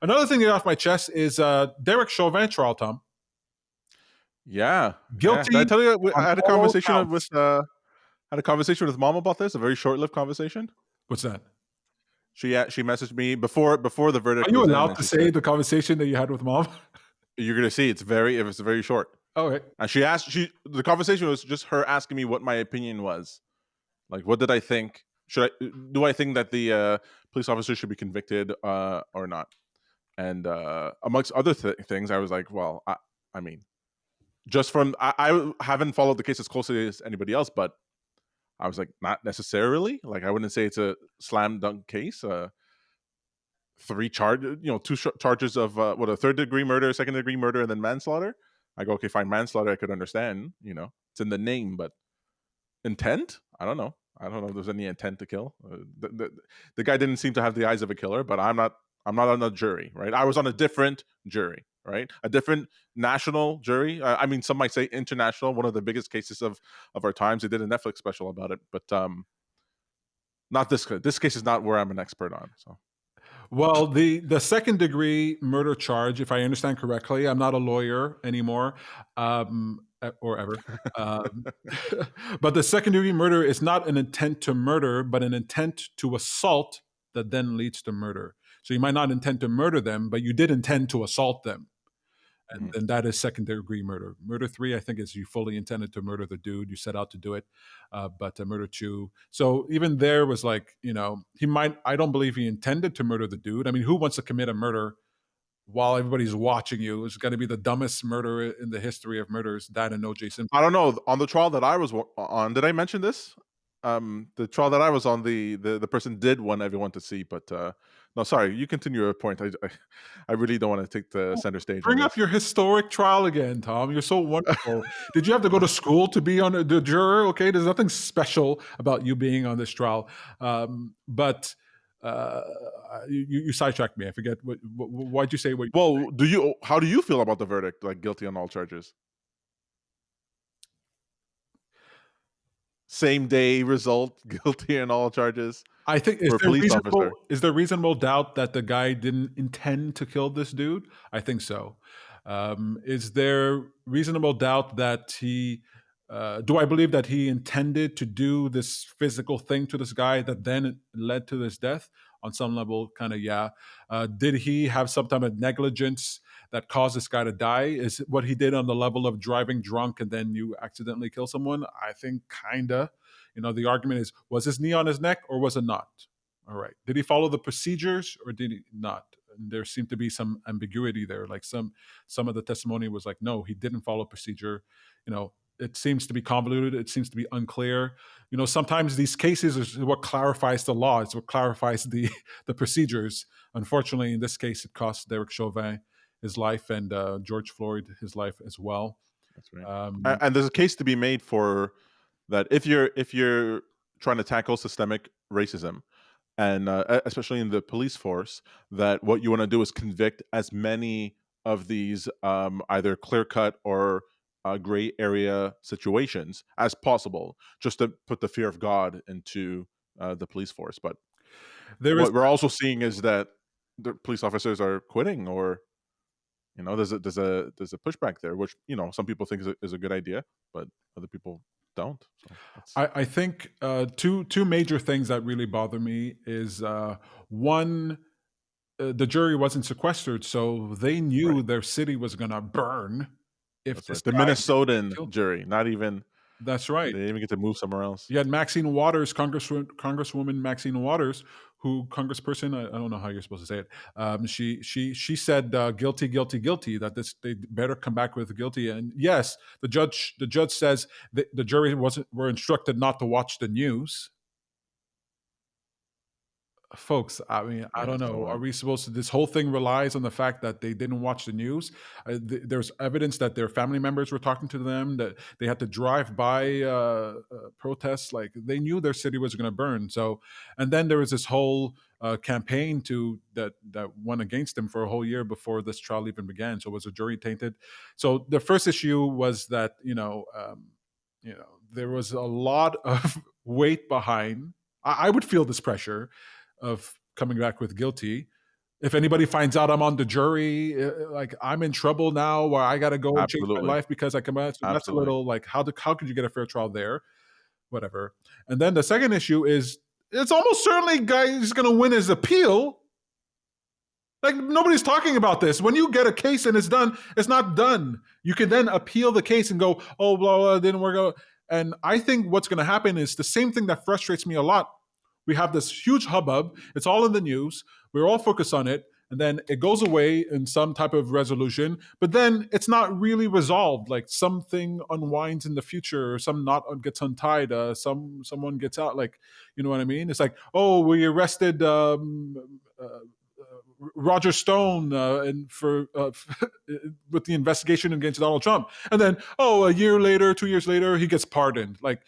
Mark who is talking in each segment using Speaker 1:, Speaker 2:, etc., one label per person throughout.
Speaker 1: Another thing to get off my chest is Derek Chauvin trial, Tom.
Speaker 2: Yeah, yeah. Did I
Speaker 1: Guilty
Speaker 2: tell you
Speaker 1: on
Speaker 2: I had a
Speaker 1: all
Speaker 2: conversation with
Speaker 1: counts.
Speaker 2: mom about this? A very short-lived conversation.
Speaker 1: What's that?
Speaker 2: She messaged me before the
Speaker 1: Are
Speaker 2: verdict
Speaker 1: you
Speaker 2: was in,
Speaker 1: allowed
Speaker 2: and
Speaker 1: to
Speaker 2: she
Speaker 1: say
Speaker 2: said,
Speaker 1: the conversation that you had with mom?
Speaker 2: "You're gonna see it's very short."
Speaker 1: All right.
Speaker 2: And she the conversation was just her asking me what my opinion was. Like, what did I think? Do I think that the police officer should be convicted or not? And amongst other things, I was like, well, I mean, just from I haven't followed the case as closely as anybody else, but I was like, not necessarily. Like, I wouldn't say it's a slam dunk case. Two charges of a third degree murder, second degree murder, and then manslaughter. I go, okay, fine, manslaughter, I could understand. It's in the name, but intent, I don't know. I don't know if there's any intent to kill. The guy didn't seem to have the eyes of a killer, but I'm not. I'm not on a jury, right? I was on a different jury, right? A different national jury. I mean, some might say international. One of the biggest cases of our times. They did a Netflix special about it, but not this. This case is not where I'm an expert on. So
Speaker 1: Well, the second degree murder charge, if I understand correctly, I'm not a lawyer anymore, or ever. Um, but the second degree murder is not an intent to murder, but an intent to assault that then leads to murder. So you might not intend to murder them, but you did intend to assault them. And
Speaker 2: mhm.
Speaker 1: then that is second degree murder. Murder three, I think, is you fully intended to murder the dude. You set out to do it, but murder two. So even there was like, he might. I don't believe he intended to murder the dude. I mean, who wants to commit a murder while everybody's watching you? It's going to be the dumbest murder in the history of murders. That and O.J. Simpson.
Speaker 2: I don't know. On the trial that I was on, did I mention this? The trial that I was on, the person did want everyone to see, but no, sorry. You continue your point. I really don't want to take the center stage on
Speaker 1: Bring up
Speaker 2: this.
Speaker 1: your historic trial again, Tom. You're so wonderful. Did you have to go to school to be on the juror? Okay, there's nothing special about you being on this trial. But uh, you sidetracked me. I forget why'd you say what.
Speaker 2: Well, how do you feel about the verdict? Like guilty on all charges, same day result, guilty on all charges
Speaker 1: I think
Speaker 2: for a police officer.
Speaker 1: is there reasonable doubt that the guy didn't intend to kill this dude? I think so. Is there reasonable doubt that he? Do I believe that he intended to do this physical thing to this guy that then led to his death? On some level, kind of yeah. Did he have some type of negligence that caused this guy to die? Is it what he did on the level of driving drunk and then you accidentally kill someone? I think kinda. The argument is, was his knee on his neck or was it not? All right. Did he follow the procedures or did he not? And there seemed to be some ambiguity there. Like some of the testimony was like, no, he didn't follow procedure. It seems to be convoluted. It seems to be unclear. Sometimes these cases is what clarifies the law. It's what clarifies the the procedures. Unfortunately, in this case, it cost Derek Chauvin his life and George Floyd his life as well.
Speaker 2: That's right.
Speaker 1: Um,
Speaker 2: And there's a case to be made for that if you're trying to tackle systemic racism, and especially in the police force, that what you want to do is convict as many of these either clear cut or gray area situations as possible, just to put the fear of God into the police force. But
Speaker 1: there is
Speaker 2: what we're also seeing is that the police officers are quitting, or there's a pushback there, which some people think is a good idea, but other people don't. So that's
Speaker 1: I think two major things that really bother me is one, the jury wasn't sequestered, so they
Speaker 2: right.
Speaker 1: knew their city was going to burn if
Speaker 2: That's
Speaker 1: this
Speaker 2: right. The
Speaker 1: guy didn't get
Speaker 2: Minnesotan
Speaker 1: killed.
Speaker 2: jury, not even
Speaker 1: That's
Speaker 2: they
Speaker 1: right.
Speaker 2: didn't even get to move somewhere else.
Speaker 1: You had Maxine Waters, Congresswoman Maxine Waters, who Congressperson. I don't know how you're supposed to say it. She said guilty, guilty, guilty. That this they better come back with guilty. And yes, the judge says the jury wasn't were instructed not to watch the news. Folks, I mean, I
Speaker 2: Yeah.
Speaker 1: don't know.
Speaker 2: So
Speaker 1: Are we supposed to? This whole thing relies on the fact that they didn't watch the news. There's evidence that their family members were talking to them, that they had to drive by protests. Like they knew their city was going to burn. So, and then there was this whole campaign that went against them for a whole year before this trial even began. So, was the jury tainted? So, the first issue was that there was a lot of weight behind. I would feel this pressure of coming back with guilty. If anybody finds out I'm on the jury, like I'm in trouble now, where I got to go and change my
Speaker 2: Absolutely.
Speaker 1: life because I come out. So that's a
Speaker 2: Absolutely.
Speaker 1: little like how could you get a fair trial there? Whatever. And then the second issue is it's almost certainly guy is going to win his appeal. Like nobody's talking about this. When you get a case and it's done, it's not done. You can then appeal the case and go, oh, blah, blah, didn't work out. And I think what's going to happen is the same thing that frustrates me a lot. We have this huge hubbub. It's all in the news. We're all focused on it. And then it goes away in some type of resolution, but then it's not really resolved. Like something unwinds in the future, or some knot gets untied, someone gets out. Like, you know what I mean? It's like, oh, we arrested Roger Stone and for with the investigation against Donald Trump, and then a year later, 2 years later, he gets pardoned. Like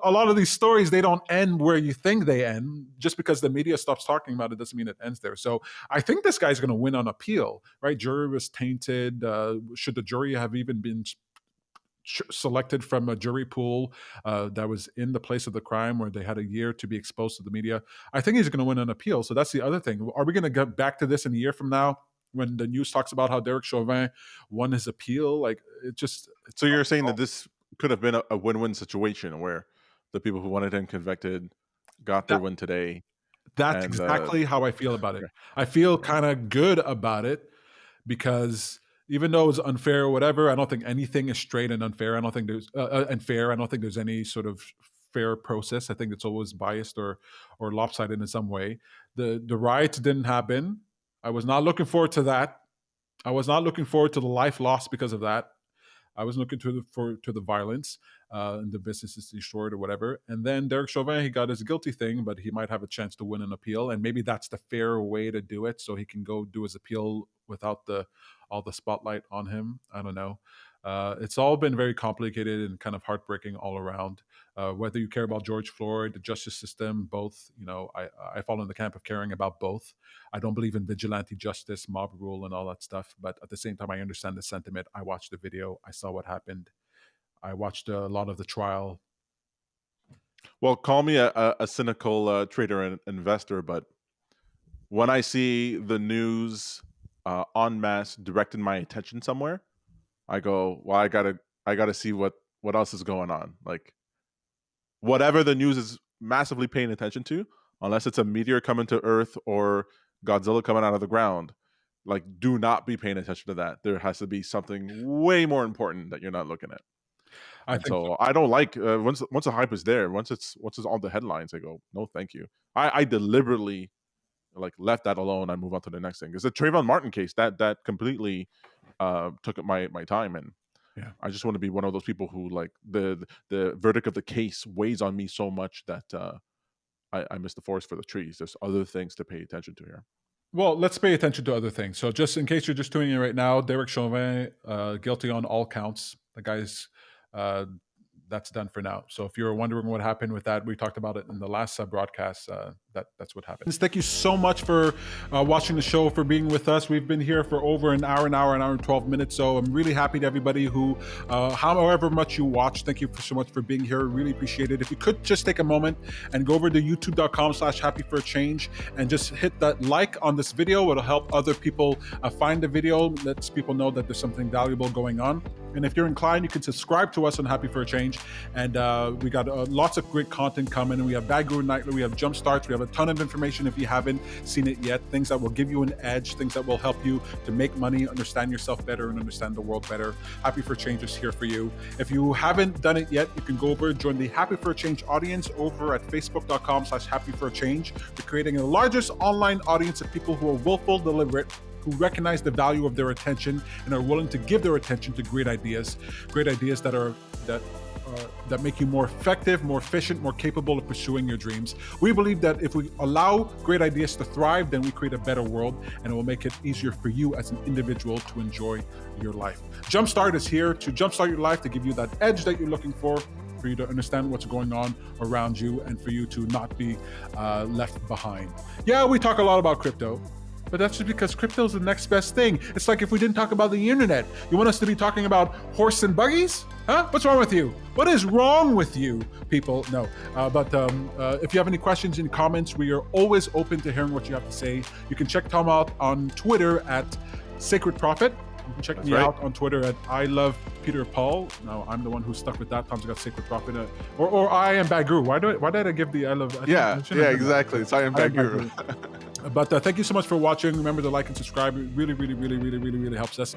Speaker 1: a lot of these stories, they don't end where you think they end. Just because the media stops talking about it doesn't mean it ends there. So I think this guy's going to win on appeal, right? Jury was tainted. Should the jury have even been selected from a jury pool that was in the place of the crime where they had a year to be exposed to the media? I think he's going to win an appeal. So that's the other thing. Are we going to get back to this in a year from now when the news talks about how Derek Chauvin won his appeal? Like it's
Speaker 2: So
Speaker 1: not
Speaker 2: you're saying that
Speaker 1: resolved.
Speaker 2: this could have been a win-win situation where the people who wanted him convicted got their
Speaker 1: That
Speaker 2: win today,
Speaker 1: that's
Speaker 2: and
Speaker 1: exactly how I feel about it.
Speaker 2: okay,
Speaker 1: I feel
Speaker 2: right.
Speaker 1: kind of good about it because even though it's unfair or whatever, I don't think anything is straight and unfair. I don't think there's and fair. I don't think there's any sort of fair process. I think it's always biased or lopsided in some way. The riots didn't happen. I was not looking forward to that. I was not looking forward to the life lost because of that. I was looking to the violence and the businesses destroyed or whatever. And then Derek Chauvin, he got his guilty thing, but he might have a chance to win an appeal, and maybe that's the fair way to do it, so he can go do his appeal without the all the spotlight on him. I don't know. It's all been very complicated and kind of heartbreaking all around. Whether you care about George Floyd, the justice system, both, I fall in the camp of caring about both. I don't believe in vigilante justice, mob rule, and all that stuff. But at the same time, I understand the sentiment. I watched the video. I saw what happened. I watched a lot of the trial.
Speaker 2: Well, call me a cynical trader and investor, but when I see the news en masse directing my attention somewhere, I go, well, I gotta see what else is going on. Like whatever the news is massively paying attention to, unless it's a meteor coming to Earth or Godzilla coming out of the ground, like do not be paying attention to that. There has to be something way more important that you're not looking at.
Speaker 1: I
Speaker 2: And
Speaker 1: think so.
Speaker 2: so I don't like once the hype is there, once it's all the headlines, I go, no, thank you. I deliberately like left that alone. I move on to the next thing. Because the Trayvon Martin case that completely took up my time, and
Speaker 1: Yeah.
Speaker 2: I just want to be one of those people who like the verdict of the case weighs on me so much that I miss the forest for the trees. There's other things to pay attention to here.
Speaker 1: Well, let's pay attention to other things. So, just in case you're just tuning in right now, Derek Chauvin, guilty on all counts. The guy's uh, that's done for now. So, if you're wondering what happened with that, we talked about it in the last broadcast. That's what happened. Thank you so much for watching the show, for being with us. We've been here for over an hour and 12 minutes. So, I'm really happy to everybody who, however much you watch, thank you so much for being here. Really appreciate it. If you could just take a moment and go over to youtube.com/happy for a change and just hit that like on this video. It'll help other people find the video, lets people know that there's something valuable going on. And if you're inclined, you can subscribe to us on Happy for a Change. And we got lots of great content coming. And we have Bad Guru Nightly, we have Jumpstarts, we have a ton of information if you haven't seen it yet. Things that will give you an edge, things that will help you to make money, understand yourself better, and understand the world better. Happy for a Change is here for you. If you haven't done it yet, you can go over and join the Happy for a Change audience over at facebook.com/happy for a change. We're creating the largest online audience of people who are willful, deliberate, who recognize the value of their attention and are willing to give their attention to great ideas that make you more effective, more efficient, more capable of pursuing your dreams. We believe that if we allow great ideas to thrive, then we create a better world, and it will make it easier for you as an individual to enjoy your life. Jumpstart is here to jumpstart your life, to give you that edge that you're looking for you to understand what's going on around you, and for you to not be left behind. Yeah, we talk a lot about crypto. But that's just because crypto is the next best thing. It's like if we didn't talk about the internet. You want us to be talking about horse and buggies? Huh? What's wrong with you? What is wrong with you, people? No. But if you have any questions and comments, we are always open to hearing what you have to say. You can check Tom out on Twitter at Sacred Prophet. You can check me out on Twitter at I Love Peter Paul. Now I'm the one who's stuck with that. Tom's got Sacred Prophet, or I Am Baguru. Why did I give the I Love?
Speaker 2: Exactly. It's I Am Baguru.
Speaker 1: But thank you so much for watching. Remember to like and subscribe. It really, really, really, really, really, really helps us.